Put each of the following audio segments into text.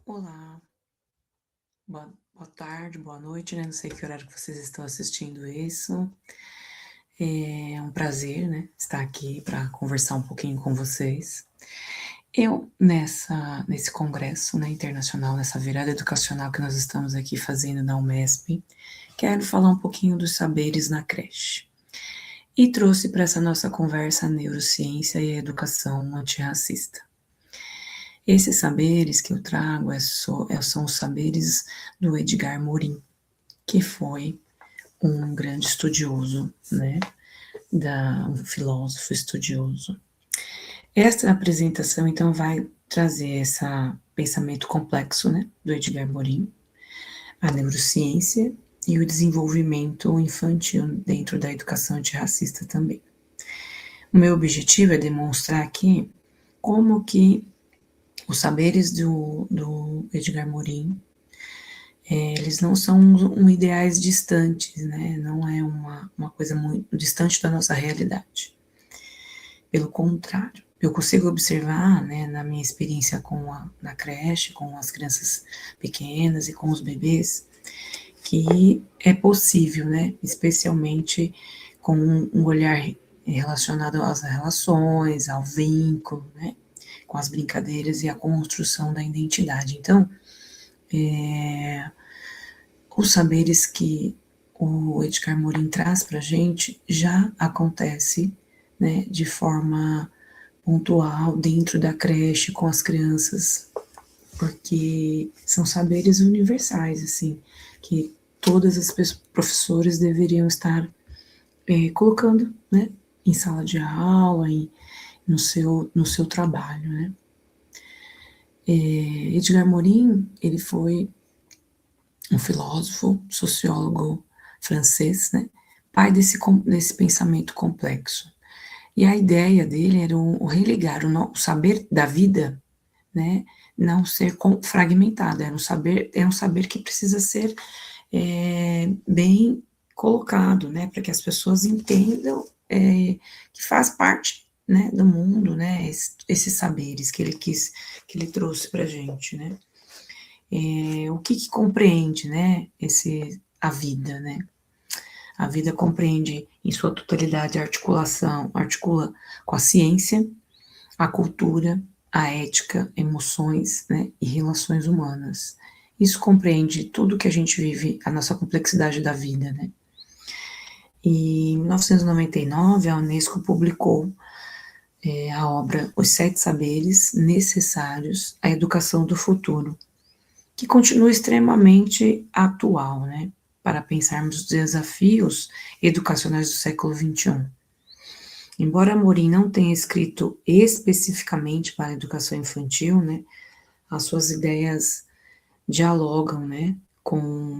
Olá, boa tarde, boa noite, né? Não sei que horário que vocês estão assistindo isso. É um prazer, né, estar aqui para conversar um pouquinho com vocês. Eu, nesse congresso, né, internacional, nessa virada educacional que nós estamos aqui fazendo na Umesp, quero falar um pouquinho dos saberes na creche. E trouxe para essa nossa conversa a neurociência e a educação antirracista. Esses saberes que eu trago são os saberes do Edgar Morin, que foi um grande estudioso, né, um filósofo estudioso. Esta apresentação, então, vai trazer esse pensamento complexo, né, do Edgar Morin, a neurociência e o desenvolvimento infantil dentro da educação antirracista também. O meu objetivo é demonstrar aqui como que os saberes do Edgar Morin, eles não são ideais distantes, né? Não é uma coisa muito distante da nossa realidade. Pelo contrário, eu consigo observar, né, na minha experiência na creche, com as crianças pequenas e com os bebês, que é possível, né, especialmente com um olhar relacionado às relações, ao vínculo, né, com as brincadeiras e a construção da identidade. Então, os saberes que o Edgar Morin traz para a gente já acontece, né, de forma pontual dentro da creche com as crianças, porque são saberes universais, assim, que todas as professores deveriam estar colocando, né, em sala de aula, no seu trabalho, né. Edgar Morin, ele foi um filósofo, sociólogo francês, né, pai desse pensamento complexo. E a ideia dele era o religar o saber da vida, né, não ser fragmentado, era um saber que precisa ser bem colocado, né, para que as pessoas entendam que faz parte, né, do mundo, né, esses saberes que ele trouxe para a gente, né. O que compreende, né, a vida, né? A vida compreende em sua totalidade articula com a ciência, a cultura, a ética, emoções, né, e relações humanas. Isso compreende tudo que a gente vive, a nossa complexidade da vida, né? E em 1999, a Unesco publicou a obra Os Sete Saberes Necessários à Educação do Futuro, que continua extremamente atual, né, para pensarmos os desafios educacionais do século XXI. Embora Amorim não tenha escrito especificamente para a educação infantil, né, as suas ideias dialogam, né,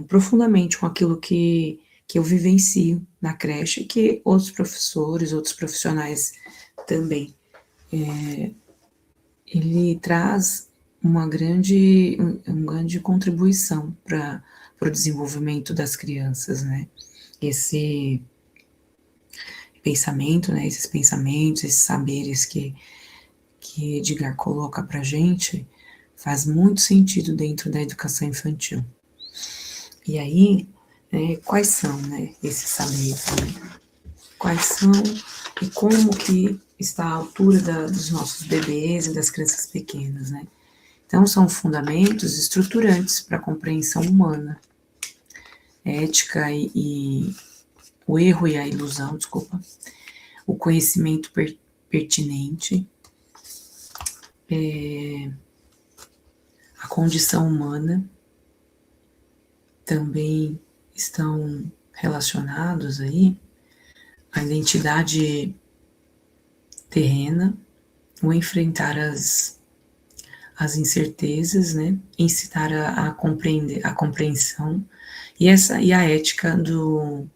profundamente com aquilo que eu vivencio na creche e que outros professores, outros profissionais também. Ele traz uma grande contribuição para o desenvolvimento das crianças, né? Esse pensamento, né? Esses pensamentos, esses saberes que Edgar coloca para a gente, faz muito sentido dentro da educação infantil. E aí, quais são, né, esses saberes, né? Quais são e como que está a altura dos nossos bebês e das crianças pequenas, né? Então, são fundamentos estruturantes para a compreensão humana, ética o erro e a ilusão, desculpa, o conhecimento pertinente, a condição humana, também estão relacionados aí à identidade terrena, o enfrentar as incertezas, né, incitar a compreender, a compreensão e a ética do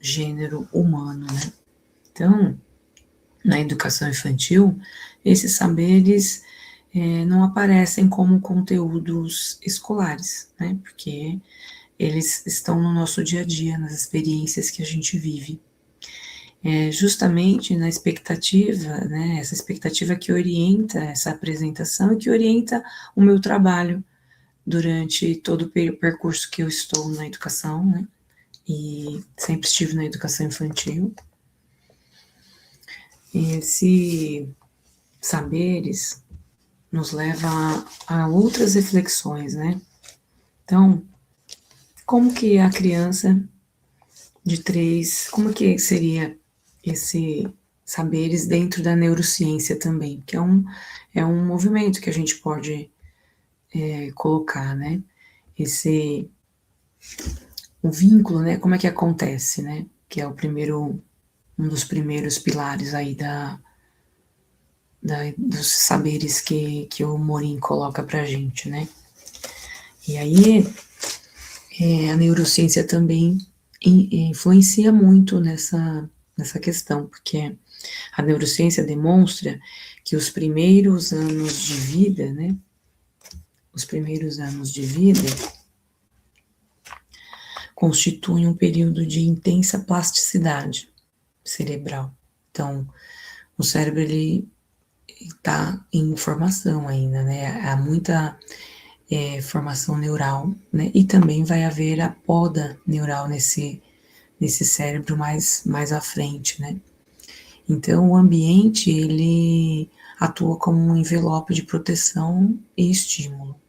gênero humano, né. Então, na educação infantil, esses saberes não aparecem como conteúdos escolares, né, porque eles estão no nosso dia a dia, nas experiências que a gente vive. Justamente na expectativa, né, essa expectativa que orienta essa apresentação e que orienta o meu trabalho durante todo o percurso que eu estou na educação, né? E sempre estive na educação infantil. Esse saberes nos leva a outras reflexões, né? Então, como que a criança de 3, como que seria esse saberes dentro da neurociência também? Que é um movimento que a gente pode colocar, né? O vínculo, né? Como é que acontece, né? Que é um dos primeiros pilares aí dos saberes que o Morin coloca pra gente, né? E aí, a neurociência também influencia muito nessa questão, porque a neurociência demonstra que os primeiros anos de vida, né? Os primeiros anos de vida constituem um período de intensa plasticidade cerebral. Então, o cérebro, ele está em formação ainda, né? Há muita formação neural, né? E também vai haver a poda neural nesse cérebro mais à frente, né? Então, o ambiente, ele atua como um envelope de proteção e estímulo.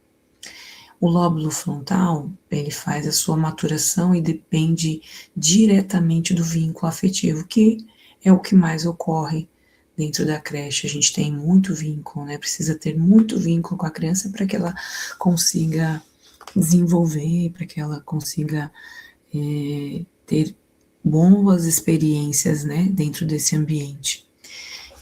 O lóbulo frontal, ele faz a sua maturação e depende diretamente do vínculo afetivo, que é o que mais ocorre dentro da creche. A gente tem muito vínculo, né? Precisa ter muito vínculo com a criança para que ela consiga desenvolver, para que ela consiga ter boas experiências, né, dentro desse ambiente.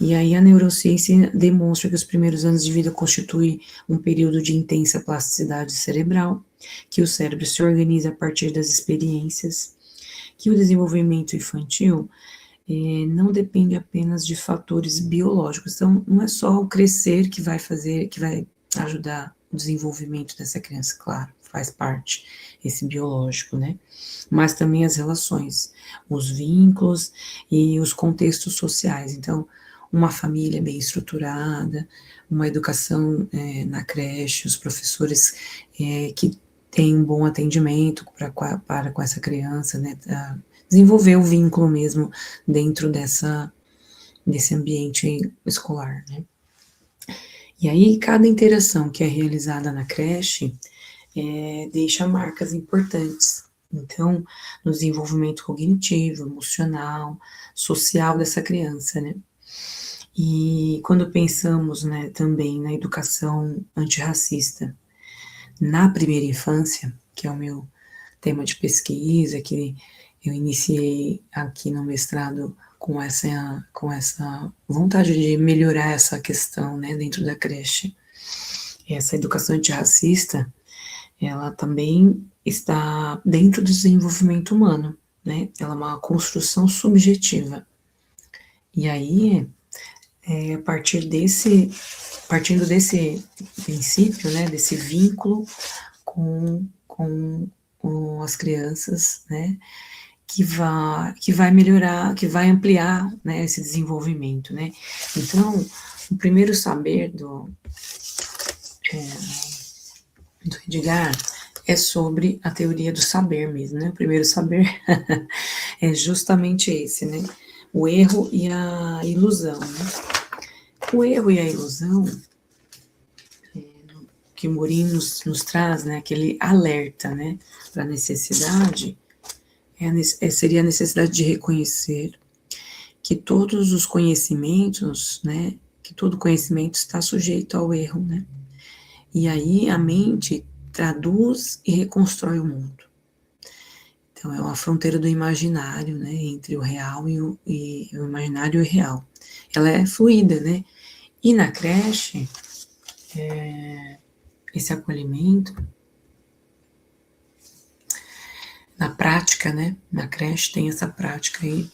E aí a neurociência demonstra que os primeiros anos de vida constituem um período de intensa plasticidade cerebral, que o cérebro se organiza a partir das experiências, que o desenvolvimento infantil não depende apenas de fatores biológicos. Então, não é só o crescer que vai ajudar o desenvolvimento dessa criança, claro, faz parte esse biológico, né? Mas também as relações, os vínculos e os contextos sociais. Então, uma família bem estruturada, uma educação na creche, os professores que têm um bom atendimento para com essa criança, né? Desenvolver o vínculo mesmo dentro desse ambiente escolar, né? E aí, cada interação que é realizada na creche deixa marcas importantes. Então, no desenvolvimento cognitivo, emocional, social dessa criança, né? E quando pensamos, né, também na educação antirracista na primeira infância, que é o meu tema de pesquisa, que eu iniciei aqui no mestrado com essa vontade de melhorar essa questão, né, dentro da creche. Essa educação antirracista, ela também está dentro do desenvolvimento humano, né? Ela é uma construção subjetiva. E aí, partindo desse princípio, né, desse vínculo com as crianças, né, que vai melhorar, que vai ampliar, né, esse desenvolvimento, né. Então, o primeiro saber do Edgar é sobre a teoria do saber mesmo, né, o primeiro saber é justamente esse, né, o erro e a ilusão, né. O erro e a ilusão que Morin nos traz, né, aquele alerta, né, para a necessidade, seria a necessidade de reconhecer que todos os conhecimentos, né, que todo conhecimento está sujeito ao erro, né, e aí a mente traduz e reconstrói o mundo. Então é uma fronteira do imaginário, né, entre o real e o imaginário e o real. Ela é fluida, né, e na creche, esse acolhimento, na prática, né, na creche tem essa prática aí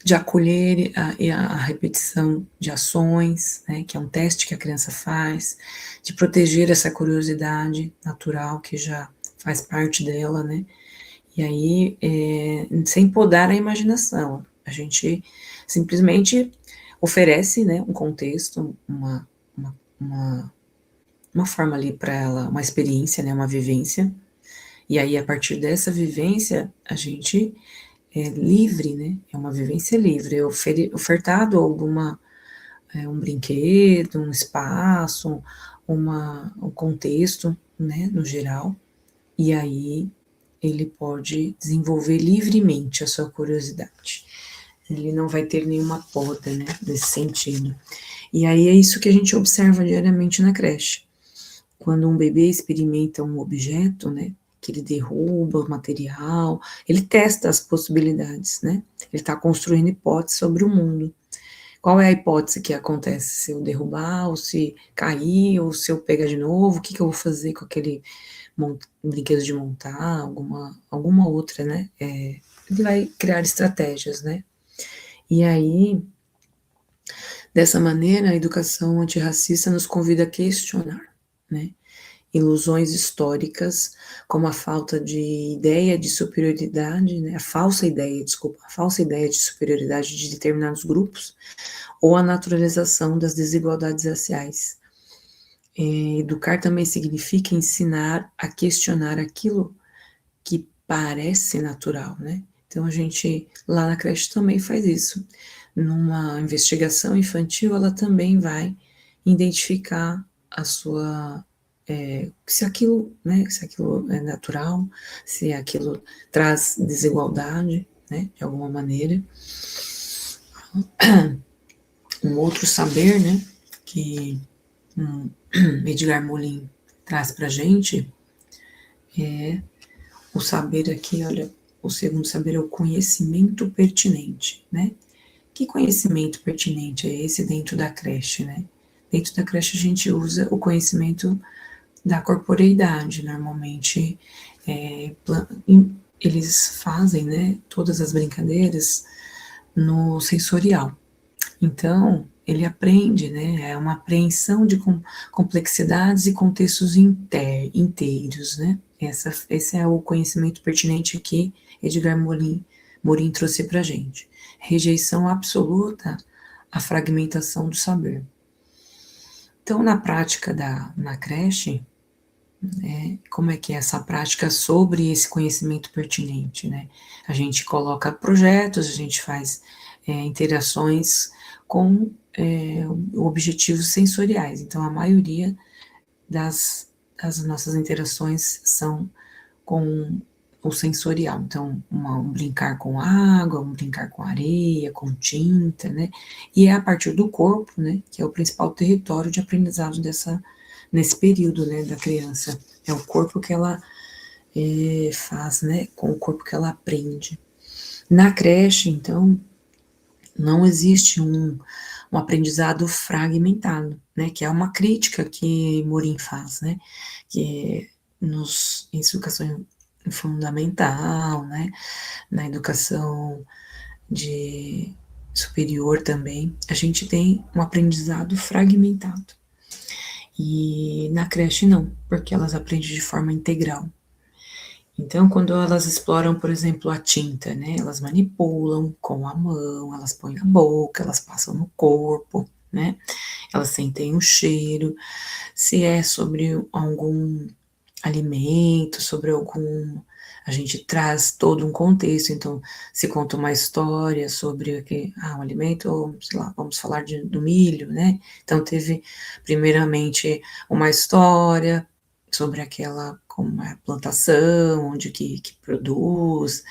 de acolher a repetição de ações, né, que é um teste que a criança faz, de proteger essa curiosidade natural que já faz parte dela, né, e aí, sem podar a imaginação, a gente simplesmente oferece, né, um contexto, uma uma forma ali para ela, uma experiência, né, uma vivência, e aí a partir dessa vivência a gente é livre, né, é uma vivência livre, é ofertado alguma, um brinquedo, um espaço, um contexto, né, no geral, e aí ele pode desenvolver livremente a sua curiosidade. Ele não vai ter nenhuma poda, né, nesse sentido. E aí é isso que a gente observa diariamente na creche. Quando um bebê experimenta um objeto, né, que ele derruba o material, ele testa as possibilidades, né? Ele está construindo hipóteses sobre o mundo. Qual é a hipótese que acontece? Se eu derrubar, ou se cair, ou se eu pegar de novo, o que que eu vou fazer com aquele brinquedo de montar, alguma outra, né? Ele vai criar estratégias, né? E aí, dessa maneira, a educação antirracista nos convida a questionar, né? Ilusões históricas, como a falta de ideia de superioridade, né? A falsa ideia de superioridade de determinados grupos, ou a naturalização das desigualdades raciais. Educar também significa ensinar a questionar aquilo que parece natural, né? Então a gente lá na creche também faz isso. Numa investigação infantil, ela também vai identificar a sua se aquilo, né, se aquilo é natural, se aquilo traz desigualdade, né, de alguma maneira. Um outro saber, né, que Edgar Morin traz para a gente é o saber aqui, olha, o segundo saber é o conhecimento pertinente, né? Que conhecimento pertinente é esse dentro da creche, né? Dentro da creche a gente usa o conhecimento da corporeidade, normalmente eles fazem, né, todas as brincadeiras no sensorial. Então, ele aprende, né, é uma apreensão de complexidades e contextos inteiros, né? Esse é o conhecimento pertinente que Edgar Morin trouxe para a gente. Rejeição absoluta à fragmentação do saber. Então, na prática na creche, como é que é essa prática sobre esse conhecimento pertinente, né? A gente coloca projetos, a gente faz interações com objetivos sensoriais. Então, a maioria das nossas interações são com o sensorial. Então, um brincar com água, um brincar com areia, com tinta, né? E é a partir do corpo, né, que é o principal território de aprendizado nesse período, né, da criança. É o corpo que ela faz, né, com o corpo que ela aprende. Na creche, então, não existe um aprendizado fragmentado, né, que é uma crítica que Morin faz, né, que em educação fundamental, né, na educação de superior também, a gente tem um aprendizado fragmentado. E na creche não, porque elas aprendem de forma integral. Então, quando elas exploram, por exemplo, a tinta, né, elas manipulam com a mão, elas põem na boca, elas passam no corpo, né, elas sentem o cheiro, se é sobre algum alimento, sobre algum. A gente traz todo um contexto, então se conta uma história sobre um alimento, sei lá, vamos falar do milho, né? Então teve primeiramente uma história sobre aquela como é a plantação, onde que produz,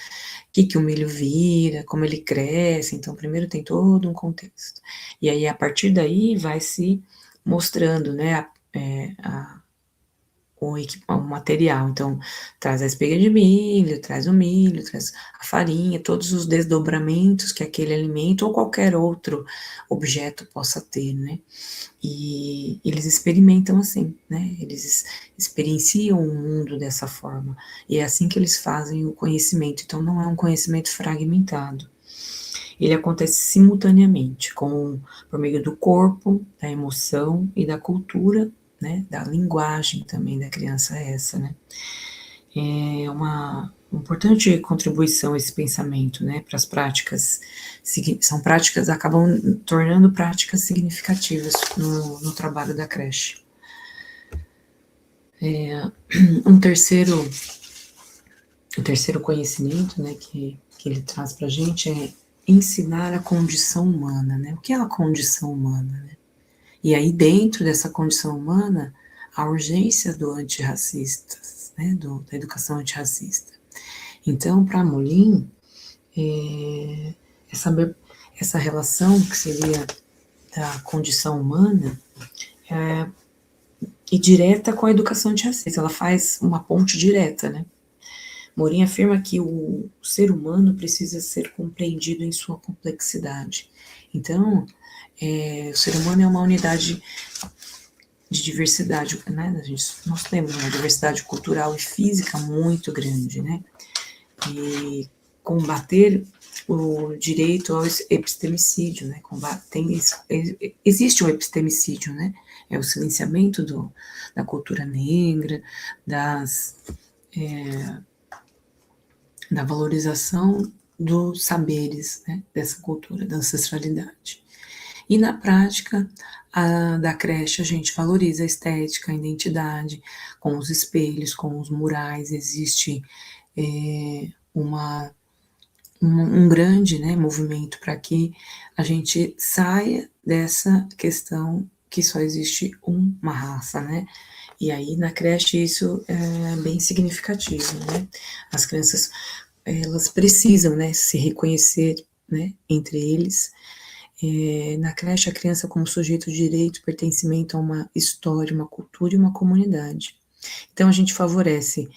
que o milho vira, como ele cresce, então primeiro tem todo um contexto. E aí a partir daí vai se mostrando, né, o material. Então, traz a espiga de milho, traz o milho, traz a farinha, todos os desdobramentos que aquele alimento ou qualquer outro objeto possa ter, né? E eles experimentam assim, né? Eles experienciam o mundo dessa forma. E é assim que eles fazem o conhecimento. Então, não é um conhecimento fragmentado. Ele acontece simultaneamente, por meio do corpo, da emoção e da cultura, né, da linguagem também da criança essa, né. É uma importante contribuição esse pensamento, né, para as práticas, são práticas, acabam tornando práticas significativas no trabalho da creche. Um terceiro conhecimento, né, que ele traz para a gente é ensinar a condição humana, né? O que é a condição humana, né? E aí, dentro dessa condição humana, a urgência do antirracista, né, da educação antirracista. Então, para Molim, essa relação que seria da condição humana e direta com a educação antirracista, ela faz uma ponte direta, né? Morim afirma que o ser humano precisa ser compreendido em sua complexidade. Então, o ser humano é uma unidade de diversidade, né? Nós temos uma diversidade cultural e física muito grande, né? E combater o direito ao epistemicídio, né? Existe um epistemicídio, né? É o silenciamento da cultura negra, da valorização dos saberes, né? Dessa cultura, da ancestralidade. E na prática da creche a gente valoriza a estética, a identidade, com os espelhos, com os murais, existe um grande, né, movimento para que a gente saia dessa questão que só existe uma raça, né? E aí na creche isso é bem significativo, né? As crianças elas precisam, né, se reconhecer, né, entre eles. Na creche, a criança como sujeito de direito, pertencimento a uma história, uma cultura e uma comunidade. Então, a gente favorece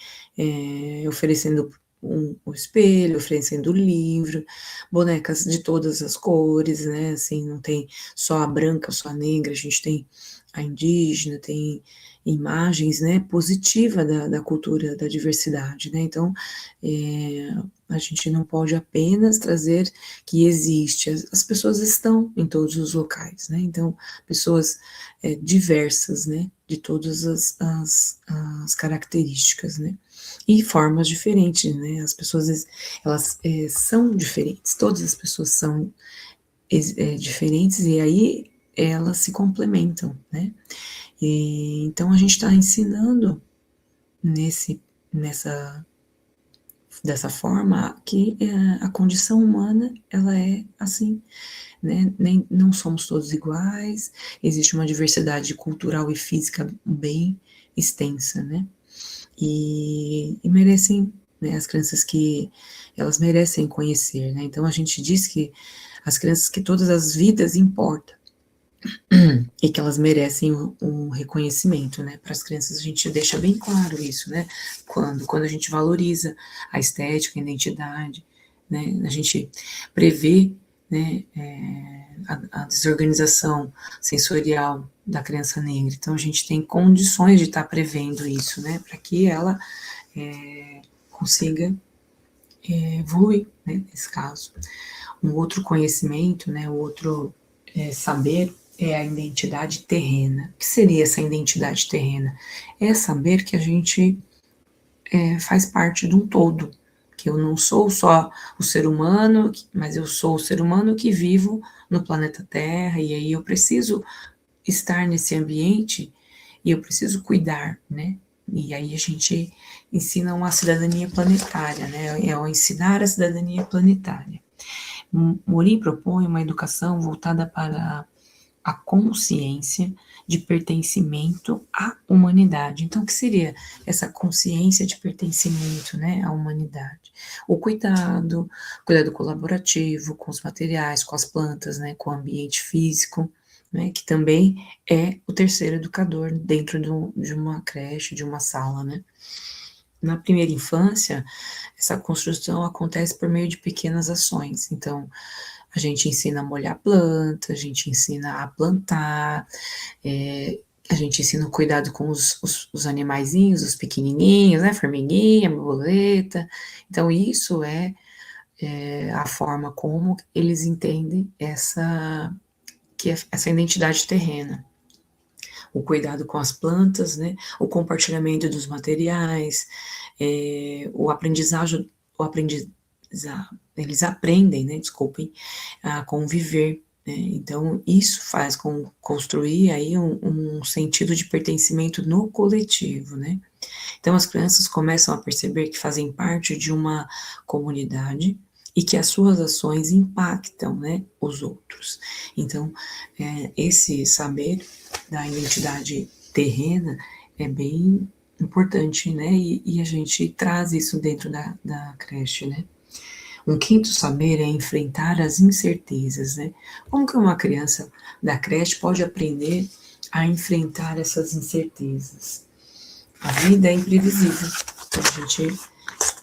oferecendo um espelho, oferecendo livro, bonecas de todas as cores, né? Assim, não tem só a branca, só a negra, a gente tem a indígena, tem imagens, né, positiva da cultura, da diversidade, né? Então, a gente não pode apenas trazer que existe, as pessoas estão em todos os locais, né? Então, pessoas diversas, né? De todas as características, né? E formas diferentes, né? As pessoas, elas são diferentes, todas as pessoas são diferentes e aí elas se complementam, né? E, então a gente está ensinando dessa forma que a condição humana ela é assim, né? Não somos todos iguais, existe uma diversidade cultural e física bem extensa, né? E merecem, né, as crianças que elas merecem conhecer, né? Então a gente diz que as crianças que todas as vidas importam e que elas merecem um reconhecimento, né? Para as crianças a gente deixa bem claro isso, né? Quando a gente valoriza a estética, a identidade, né? A gente prevê, né, a desorganização sensorial da criança negra. Então a gente tem condições de estar prevendo isso, né? Para que ela consiga evoluir, né? Nesse caso. Um outro conhecimento, né? O outro saber é a identidade terrena. O que seria essa identidade terrena? É saber que a gente faz parte de um todo, que eu não sou só o ser humano, mas eu sou o ser humano que vivo no planeta Terra, e aí eu preciso estar nesse ambiente e eu preciso cuidar, né? E aí a gente ensina uma cidadania planetária, né? É o ensinar a cidadania planetária. Morim propõe uma educação voltada para a consciência de pertencimento à humanidade. Então, o que seria essa consciência de pertencimento, né, à humanidade? O cuidado colaborativo com os materiais, com as plantas, né, com o ambiente físico, né, que também é o terceiro educador dentro de uma creche, de uma sala, né? Na primeira infância, essa construção acontece por meio de pequenas ações. Então, a gente ensina a molhar a planta, a gente ensina a plantar, a gente ensina o cuidado com os animaizinhos, os pequenininhos, né? Formiguinha, borboleta. Então, isso é a forma como eles entendem essa identidade terrena. O cuidado com as plantas, né? O compartilhamento dos materiais, o aprendizagem, eles aprendem, né? Desculpem, a conviver, né? Então, isso faz construir aí um sentido de pertencimento no coletivo, né? Então, as crianças começam a perceber que fazem parte de uma comunidade e que as suas ações impactam, né, os outros. Então, esse saber da identidade terrena é bem importante, né? E a gente traz isso dentro da creche, né? Um quinto saber é enfrentar as incertezas, né? Como que uma criança da creche pode aprender a enfrentar essas incertezas? A vida é imprevisível. A gente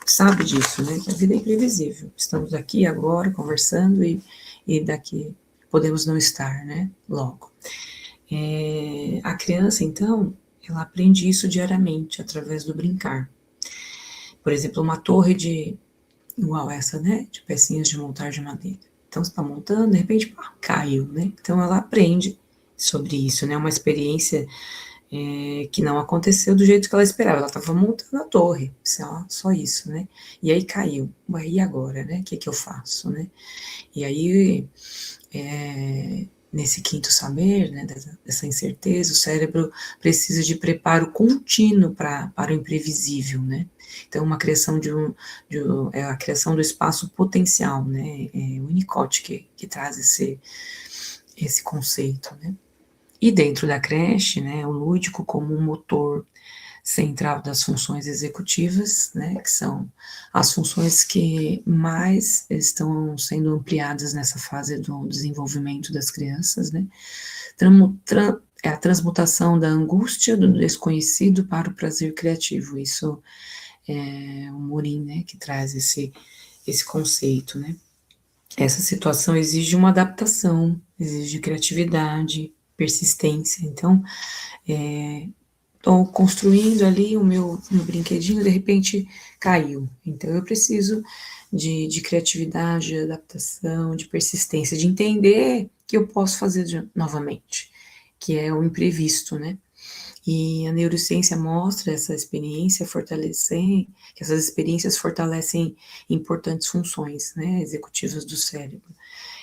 sabe disso, né? A vida é imprevisível. Estamos aqui agora conversando e daqui podemos não estar, né? Logo. A criança, então, ela aprende isso diariamente através do brincar. Por exemplo, uma torre igual essa, né? De pecinhas de montar de madeira. Então, você está montando, de repente, pá, caiu, né? Então, ela aprende sobre isso, né? Uma experiência que não aconteceu do jeito que ela esperava. Ela estava montando a torre, só isso, né? E aí caiu. E agora, né? O que eu faço, né? E aí, nesse quinto saber, né, dessa incerteza, o cérebro precisa de preparo contínuo para o imprevisível, né? Então, uma criação é a criação do espaço potencial, né? É o Winnicott que traz esse conceito, né? E dentro da creche, né, o lúdico como um motor central das funções executivas, né, que são as funções que mais estão sendo ampliadas nessa fase do desenvolvimento das crianças, né, é a transmutação da angústia do desconhecido para o prazer criativo. Isso é o Morin, né, que traz esse conceito, né. Essa situação exige uma adaptação, exige criatividade, persistência. Então, estou construindo ali o meu brinquedinho, de repente caiu. Então, eu preciso de criatividade, de adaptação, de persistência, de entender que eu posso fazer novamente, que é o imprevisto, né? E a neurociência mostra essa experiência que essas experiências fortalecem importantes funções, né, executivas do cérebro,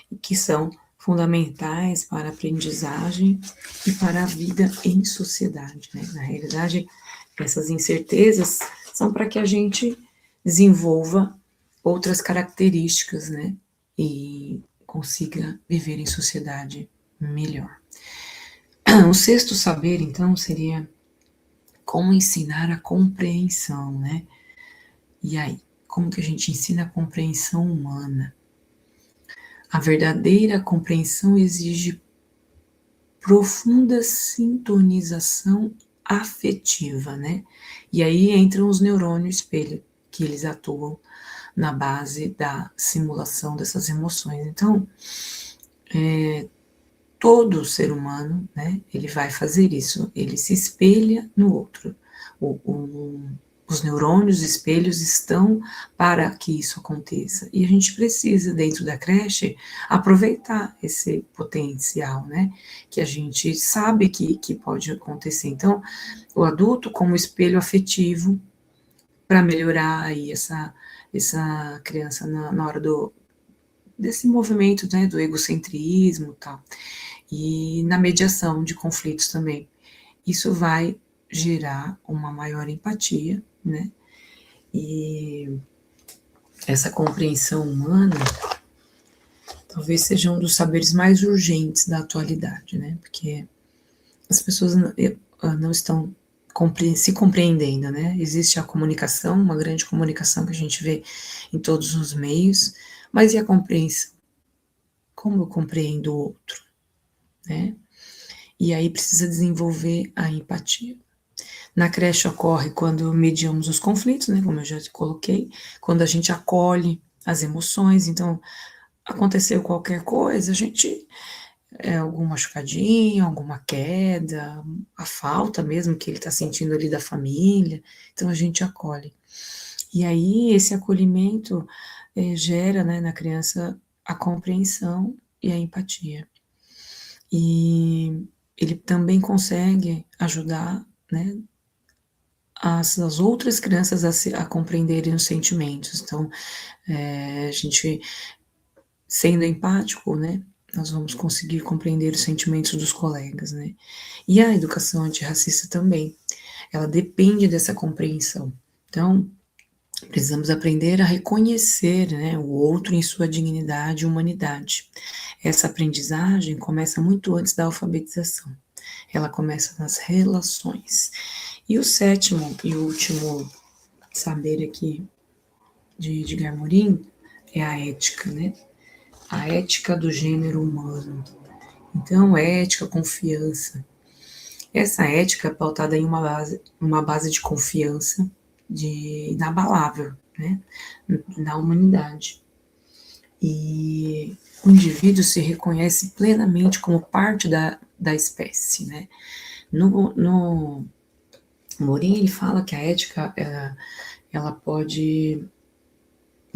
e que são fundamentais para a aprendizagem e para a vida em sociedade, né? Na realidade, essas incertezas são para que a gente desenvolva outras características, né? E consiga viver em sociedade melhor. O sexto saber, então, seria como ensinar a compreensão, né? E aí, como que a gente ensina a compreensão humana? A verdadeira compreensão exige profunda sintonização afetiva, né? E aí entram os neurônios espelho, que eles atuam na base da simulação dessas emoções. Então, todo ser humano, né, ele vai fazer isso, ele se espelha no outro. Os neurônios espelhos estão para que isso aconteça. E a gente precisa, dentro da creche, aproveitar esse potencial, né? Que a gente sabe que pode acontecer. Então, o adulto como espelho afetivo para melhorar aí essa criança na hora desse movimento, né, do egocentrismo e tal. E na mediação de conflitos também. Isso vai gerar uma maior empatia, né? E essa compreensão humana talvez seja um dos saberes mais urgentes da atualidade, né? Porque as pessoas não estão se compreendendo, né? Existe a comunicação, uma grande comunicação que a gente vê em todos os meios, mas e a compreensão? Como eu compreendo o outro, né? E aí precisa desenvolver a empatia. Na creche ocorre quando mediamos os conflitos, né, como eu já coloquei, quando a gente acolhe as emoções, então aconteceu qualquer coisa, a gente algum machucadinho, alguma queda, a falta mesmo que ele está sentindo ali da família, então a gente acolhe. E aí esse acolhimento gera, né, na criança a compreensão e a empatia. E ele também consegue ajudar, né, as outras crianças a compreenderem os sentimentos. Então, a gente sendo empático, né, nós vamos conseguir compreender os sentimentos dos colegas, né? E a educação antirracista também, ela depende dessa compreensão. Então, precisamos aprender a reconhecer, né, o outro em sua dignidade e humanidade. Essa aprendizagem começa muito antes da alfabetização. Ela começa nas relações. E o sétimo e último saber aqui de Edgar Morin é a ética, né? A ética do gênero humano. Então, ética, confiança. Essa ética é pautada em uma base de confiança inabalável, né? Na humanidade. E o indivíduo se reconhece plenamente como parte da espécie, né? No Morin, ele fala que a ética, ela pode...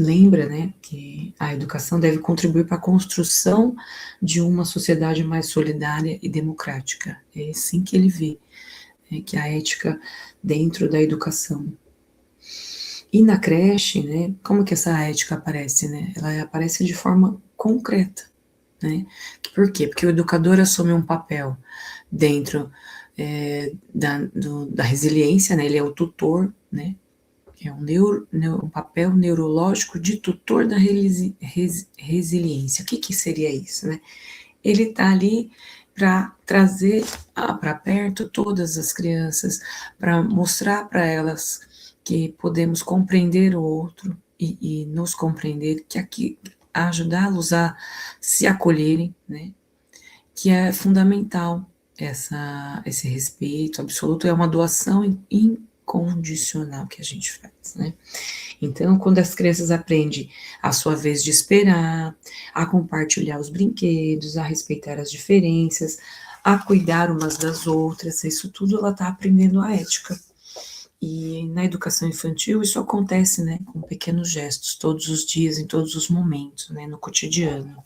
Lembra, né, que a educação deve contribuir para a construção de uma sociedade mais solidária e democrática. É assim que ele vê, né, que a ética dentro da educação. E na creche, né, como que essa ética aparece, né? Ela aparece de forma concreta, né? Por quê? Porque o educador assume um papel dentro da resiliência, né? Ele é o tutor, né? É um papel neurológico de tutor da resiliência. O que seria isso, né? Ele está ali para trazer para perto todas as crianças, para mostrar para elas que podemos compreender o outro e nos compreender, que aqui ajudá-los a se acolherem, né? Que é fundamental esse respeito absoluto, é uma doação incondicional que a gente faz, né? Então, quando as crianças aprendem a sua vez de esperar, a compartilhar os brinquedos, a respeitar as diferenças, a cuidar umas das outras, isso tudo ela está aprendendo a ética. E na educação infantil isso acontece, né, com pequenos gestos, todos os dias, em todos os momentos, né, no cotidiano.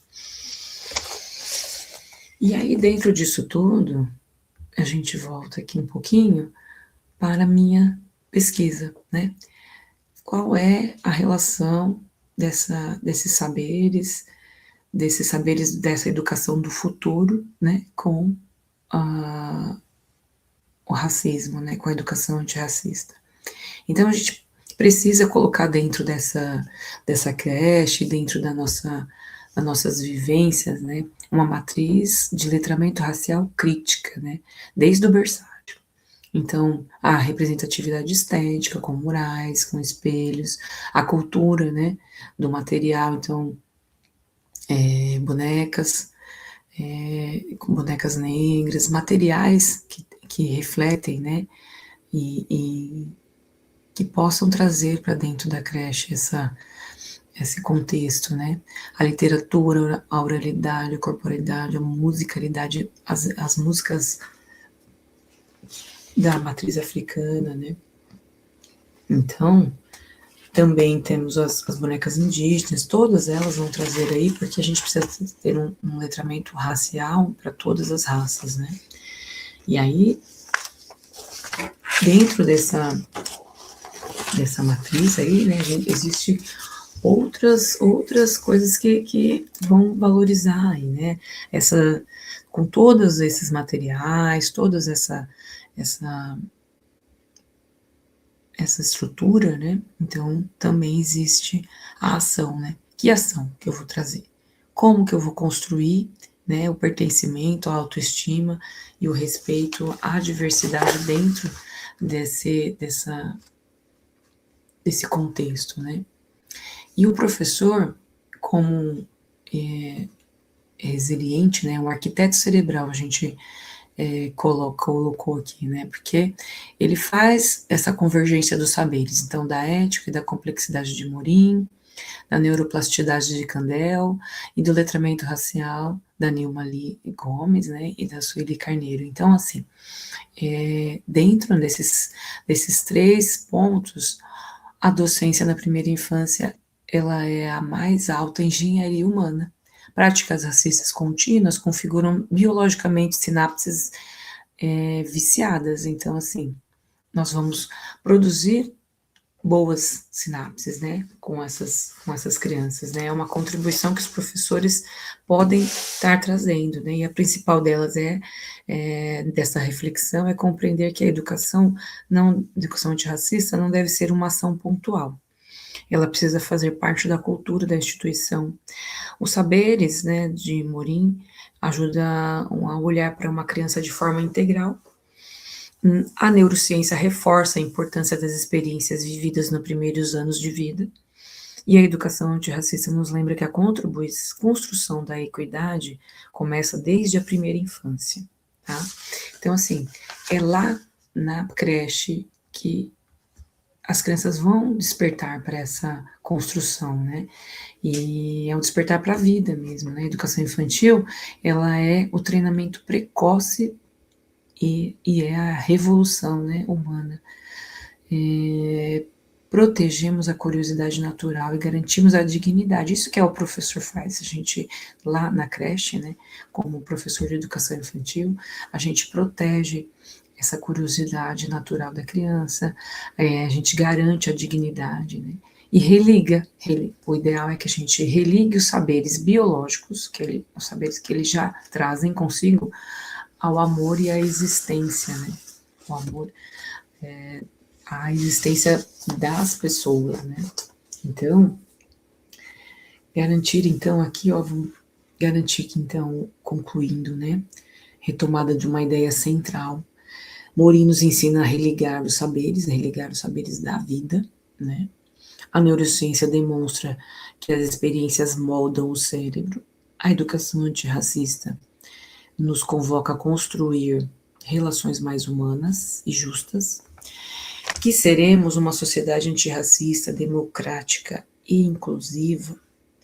E aí, dentro disso tudo, a gente volta aqui um pouquinho para a minha pesquisa, né? Qual é a relação desses saberes, dessa educação do futuro, né, com o racismo, né, com a educação antirracista. Então, a gente precisa colocar dentro dessa creche, dentro das nossas vivências, né, uma matriz de letramento racial crítica, né, desde o berçário. Então, a representatividade estética, com murais, com espelhos, a cultura, né, do material, então, bonecas, com bonecas negras, materiais que refletem, né, e que possam trazer para dentro da creche esse contexto, né? A literatura, a oralidade, a corporalidade, a musicalidade, as músicas da matriz africana, né? Então, também temos as bonecas indígenas, todas elas vão trazer aí, porque a gente precisa ter um letramento racial para todas as raças, né? E aí, dentro dessa matriz aí, né, existe outras coisas que vão valorizar aí, né? Com todos esses materiais, todas essa estrutura, né? Então, também existe a ação, né? Que ação que eu vou trazer? Como que eu vou construir, né, o pertencimento, a autoestima e o respeito à diversidade dentro desse contexto, né? E o professor, como resiliente, né, um arquiteto cerebral, a gente colocou aqui, né, porque ele faz essa convergência dos saberes, então, da ética e da complexidade de Morin, da neuroplasticidade de Candel e do letramento racial da Nilma Lee Gomes, né, e da Sueli Carneiro. Então, assim, dentro desses 3 pontos, a docência na primeira infância, ela é a mais alta engenharia humana. Práticas racistas contínuas configuram biologicamente sinapses viciadas. Então, assim, nós vamos produzir boas sinapses, né, com essas crianças, né, é uma contribuição que os professores podem estar trazendo, né, e a principal delas dessa reflexão, é compreender que a educação antirracista não deve ser uma ação pontual, ela precisa fazer parte da cultura da instituição. Os saberes, né, de Morin ajuda a olhar para uma criança de forma integral. A neurociência reforça a importância das experiências vividas nos primeiros anos de vida, e a educação antirracista nos lembra que a construção da equidade começa desde a primeira infância, tá? Então, assim, é lá na creche que as crianças vão despertar para essa construção, né? E é um despertar para a vida mesmo, né? A educação infantil, ela é o treinamento precoce e é a revolução, né, humana. Protegemos a curiosidade natural e garantimos a dignidade. Isso que o professor faz. A gente, lá na creche, né, como professor de educação infantil, a gente protege essa curiosidade natural da criança, a gente garante a dignidade, né, e religa. O ideal é que a gente religue os saberes biológicos, os saberes que eles já trazem consigo, ao amor e à existência, né? O amor, a existência das pessoas, né? Então, garantir, então, aqui, ó, vamos garantir que, então, concluindo, né? Retomada de uma ideia central. Morin nos ensina a religar os saberes da vida, né? A neurociência demonstra que as experiências moldam o cérebro. A educação antirracista nos convoca a construir relações mais humanas e justas, que seremos uma sociedade antirracista, democrática e inclusiva,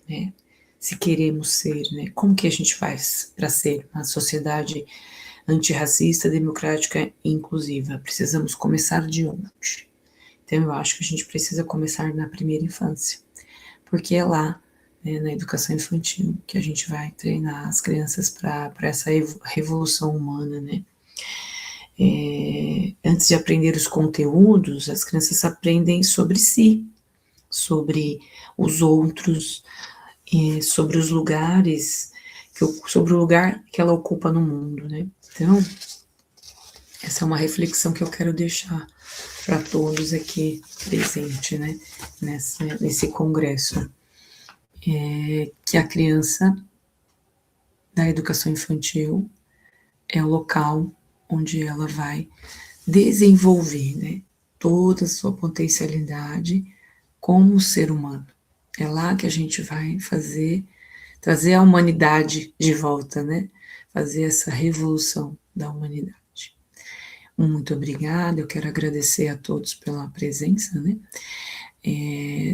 né? Se queremos ser, né? Como que a gente faz para ser uma sociedade antirracista, democrática e inclusiva? Precisamos começar de onde? Então, eu acho que a gente precisa começar na primeira infância, porque é lá, né, na educação infantil, que a gente vai treinar as crianças para essa revolução humana, né? Antes de aprender os conteúdos, as crianças aprendem sobre si, sobre os outros, sobre os lugares, sobre o lugar que ela ocupa no mundo, né? Então, essa é uma reflexão que eu quero deixar para todos aqui presentes, né? Nesse congresso. Que a criança da educação infantil é o local onde ela vai desenvolver, né, toda a sua potencialidade como ser humano. É lá que a gente vai trazer a humanidade de volta, né? Fazer essa revolução da humanidade. Muito obrigada, eu quero agradecer a todos pela presença, né?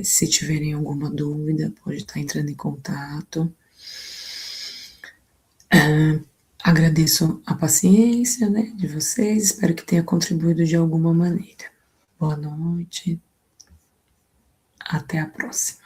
Se tiverem alguma dúvida, pode estar entrando em contato. Agradeço a paciência, né, de vocês, espero que tenha contribuído de alguma maneira. Boa noite, até a próxima.